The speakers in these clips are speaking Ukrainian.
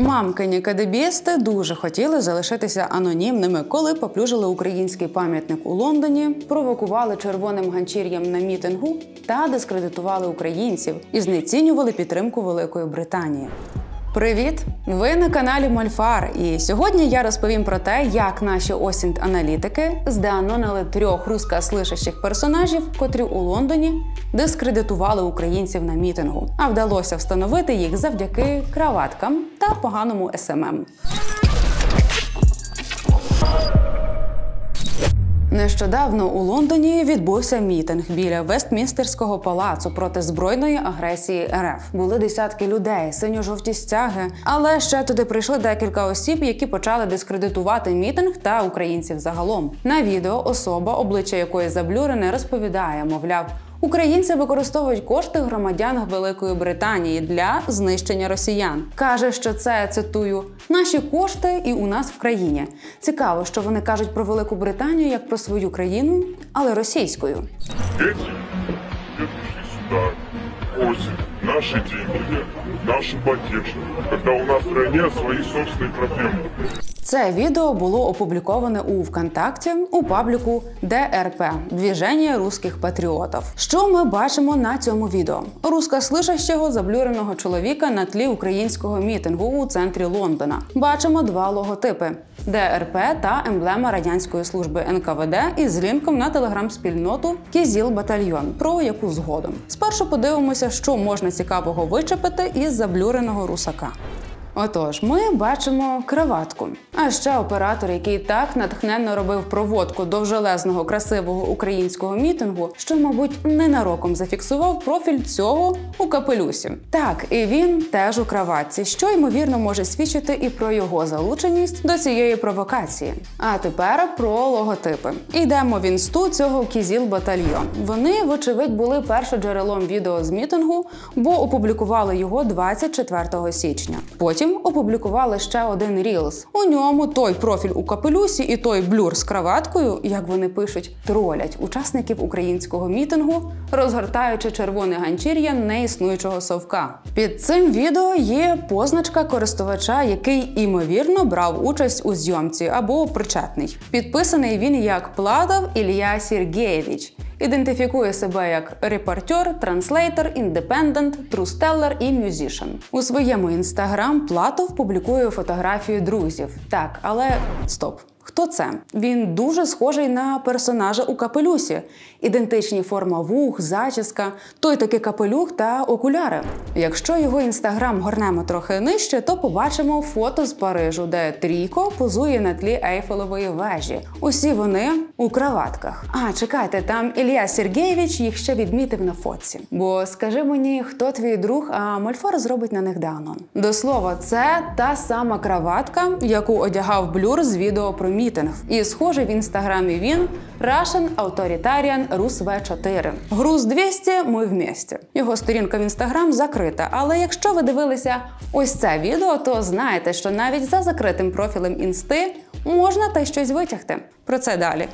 Мамкині кадебісти дуже хотіли залишитися анонімними, коли поплюжили український пам'ятник у Лондоні, провокували червоним ганчір'ям на мітингу та дискредитували українців і знецінювали підтримку Великої Британії. Привіт! Ви на каналі Мольфар, і сьогодні я розповім про те, як наші осінт-аналітики здеанонили 3 рускослышащих персонажів, котрі у Лондоні дискредитували українців на мітингу. А вдалося встановити їх завдяки краваткам та поганому СММ. Нещодавно у Лондоні відбувся мітинг біля Вестмінстерського палацу проти збройної агресії РФ. Були десятки людей, синьо-жовті стяги, але ще туди прийшли декілька осіб, які почали дискредитувати мітинг та українців загалом. На відео особа, обличчя якої заблюрене, розповідає, мовляв, українці використовують кошти громадян Великої Британії для знищення росіян. Каже, що це, цитую, «наші кошти і у нас в країні». Цікаво, що вони кажуть про Велику Британію як про свою країну, але російською. Дети пришли сюда, осень, наши деньги, наши поддержки, когда у нас в стране свои собственные проблемы. Це відео було опубліковане у ВКонтакті у пабліку ДРП – Движення русських патріотів. Що ми бачимо на цьому відео? Рускослышащого заблюреного чоловіка на тлі українського мітингу у центрі Лондона. Бачимо 2 логотипи – ДРП та емблема Радянської служби НКВД із лінком на телеграм-спільноту «Кізіл Батальйон», про яку згодом. Спершу подивимося, що можна цікавого вичепити із заблюреного русака. Отож, ми бачимо краватку. А ще оператор, який так натхненно робив проводку довжелезного красивого українського мітингу, що, мабуть, ненароком зафіксував профіль цього у капелюсі. Так, і він теж у краватці, що, ймовірно, може свідчити і про його залученість до цієї провокації. А тепер про логотипи. Йдемо в інсту цього «Кізіл Батальйон». Вони, вочевидь, були першоджерелом відео з мітингу, бо опублікували його 24 січня. Потім опублікували ще один рілз. У ньому той профіль у капелюсі і той блюр з краваткою, як вони пишуть, тролять учасників українського мітингу, розгортаючи червоне ганчір'я неіснуючого совка. Під цим відео є позначка користувача, який, імовірно, брав участь у зйомці або причетний. Підписаний він як Платов Ілля Сергеєвич. Ідентифікує себе як репортер, транслейтер, індепендент, трустеллер і мюзішн. У своєму інстаграм Платов публікує фотографію друзів. Так, але стоп. Хто це? Він дуже схожий на персонажа у капелюсі. Ідентичні форма вух, зачіска, той такий капелюх та окуляри. Якщо його інстаграм горнемо трохи нижче, то побачимо фото з Парижу, де трійко позує на тлі Ейфелевої вежі. Усі вони у краватках. А, чекайте, там Ілля Сергеєвич їх ще відмітив на фотці. Бо скажи мені, хто твій друг, а Мольфар зробить на них деанон. До слова, це та сама краватка, яку одягав блюр з відео про мітинг. І схожий в інстаграмі він Russian Authoritarian Rus V4. Груз 200, ми вместе. Його сторінка в інстаграм закрита, але якщо ви дивилися ось це відео, то знаєте, що навіть за закритим профілем інсти можна та щось витягти. Про це далі.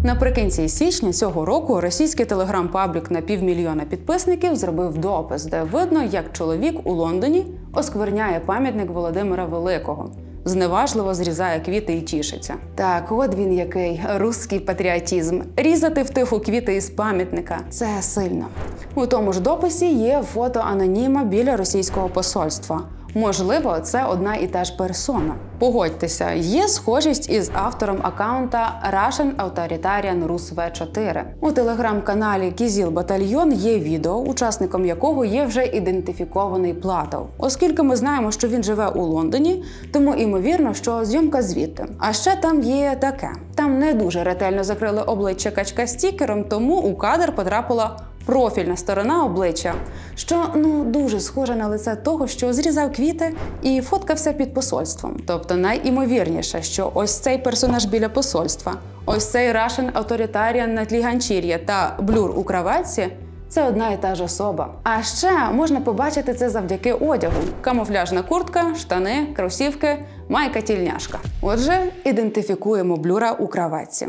Наприкінці січня цього року російський телеграм-паблік на 500 000 підписників зробив допис, де видно, як чоловік у Лондоні оскверняє пам'ятник Володимира Великого. Зневажливо зрізає квіти і тішиться. Так, от він який русський патріотизм. Різати втиху квіти із пам'ятника – це сильно. У тому ж дописі є фото аноніма біля російського посольства. Можливо, це одна і та ж персона. Погодьтеся, є схожість із автором аккаунта Russian Authoritarian Rus V4. У телеграм-каналі «Кізіл Батальйон» є відео, учасником якого є вже ідентифікований Платов. Оскільки ми знаємо, що він живе у Лондоні, тому ймовірно, що зйомка звідти. А ще там є таке. Там не дуже ретельно закрили обличчя качка стікером, тому у кадр потрапила профільна сторона обличчя, що, дуже схоже на лице того, що зрізав квіти і фоткався під посольством. Тобто найімовірніше, що ось цей персонаж біля посольства, ось цей Russian Authoritarian на тлі ганчір'я та блюр у краватці – це одна і та ж особа. А ще можна побачити це завдяки одягу. Камуфляжна куртка, штани, кросівки, майка-тільняшка. Отже, ідентифікуємо блюра у краватці.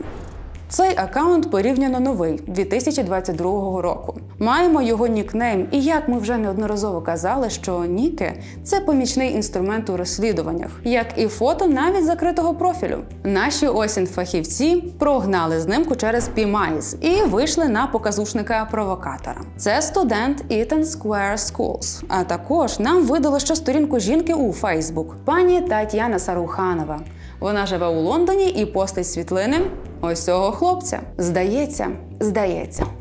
Цей аккаунт порівняно новий, 2022 року. Маємо його нікнейм, і як ми вже неодноразово казали, що ніки – це помічний інструмент у розслідуваннях, як і фото навіть закритого профілю. Наші фахівці прогнали знимку через PMIS і вийшли на показушника-провокатора. Це студент Eaton Square Schools. А також нам видали ще сторінку жінки у Facebook – пані Тетяна Саруханова. Вона живе у Лондоні і постить світлини ось цього хлопця. Здається,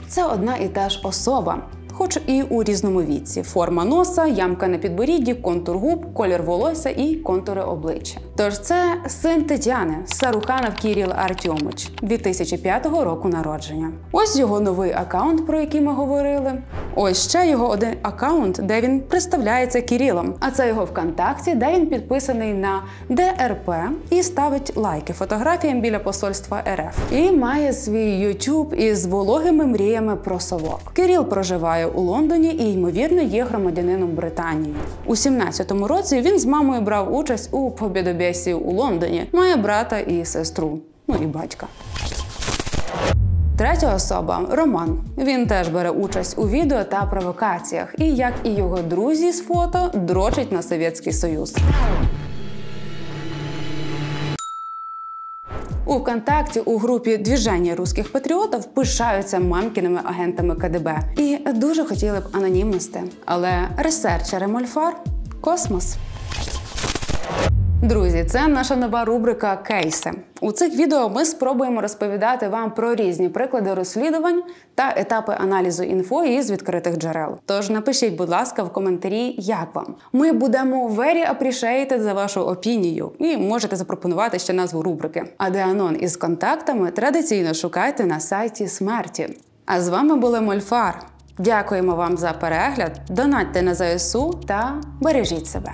це одна і та ж особа. Хоч і у різному віці. Форма носа, ямка на підборідді, контур губ, колір волосся і контури обличчя. Тож це син Тетяни, Саруханов Кіріл Артьомич, 2005 року народження. Ось його новий аккаунт, про який ми говорили. Ось ще його один аккаунт, де він представляється Кірілом. А це його ВКонтакті, де він підписаний на ДРП і ставить лайки фотографіям біля посольства РФ. І має свій YouTube із вологими мріями про совок. Кіріл проживає у Лондоні і, ймовірно, є громадянином Британії. У 17-му році він з мамою брав участь у побєдобєсі у Лондоні. Має брата і сестру, і батька. Третя особа – Роман. Він теж бере участь у відео та провокаціях. І, як і його друзі з фото, дрочить на Совєтський Союз. У ВКонтакті у групі «Движення русських патріотів» пишаються мамкіними агентами КДБ. І дуже хотіли б анонімності. Але ресерчери Мольфар – космос. Друзі, це наша нова рубрика «Кейси». У цих відео ми спробуємо розповідати вам про різні приклади розслідувань та етапи аналізу інфо із відкритих джерел. Тож напишіть, будь ласка, в коментарі, як вам. Ми будемо very appreciated за вашу опінію і можете запропонувати ще назву рубрики. А Деанон із контактами традиційно шукайте на сайті Смерті. А з вами були Мольфар. Дякуємо вам за перегляд, донатьте на ЗСУ та бережіть себе.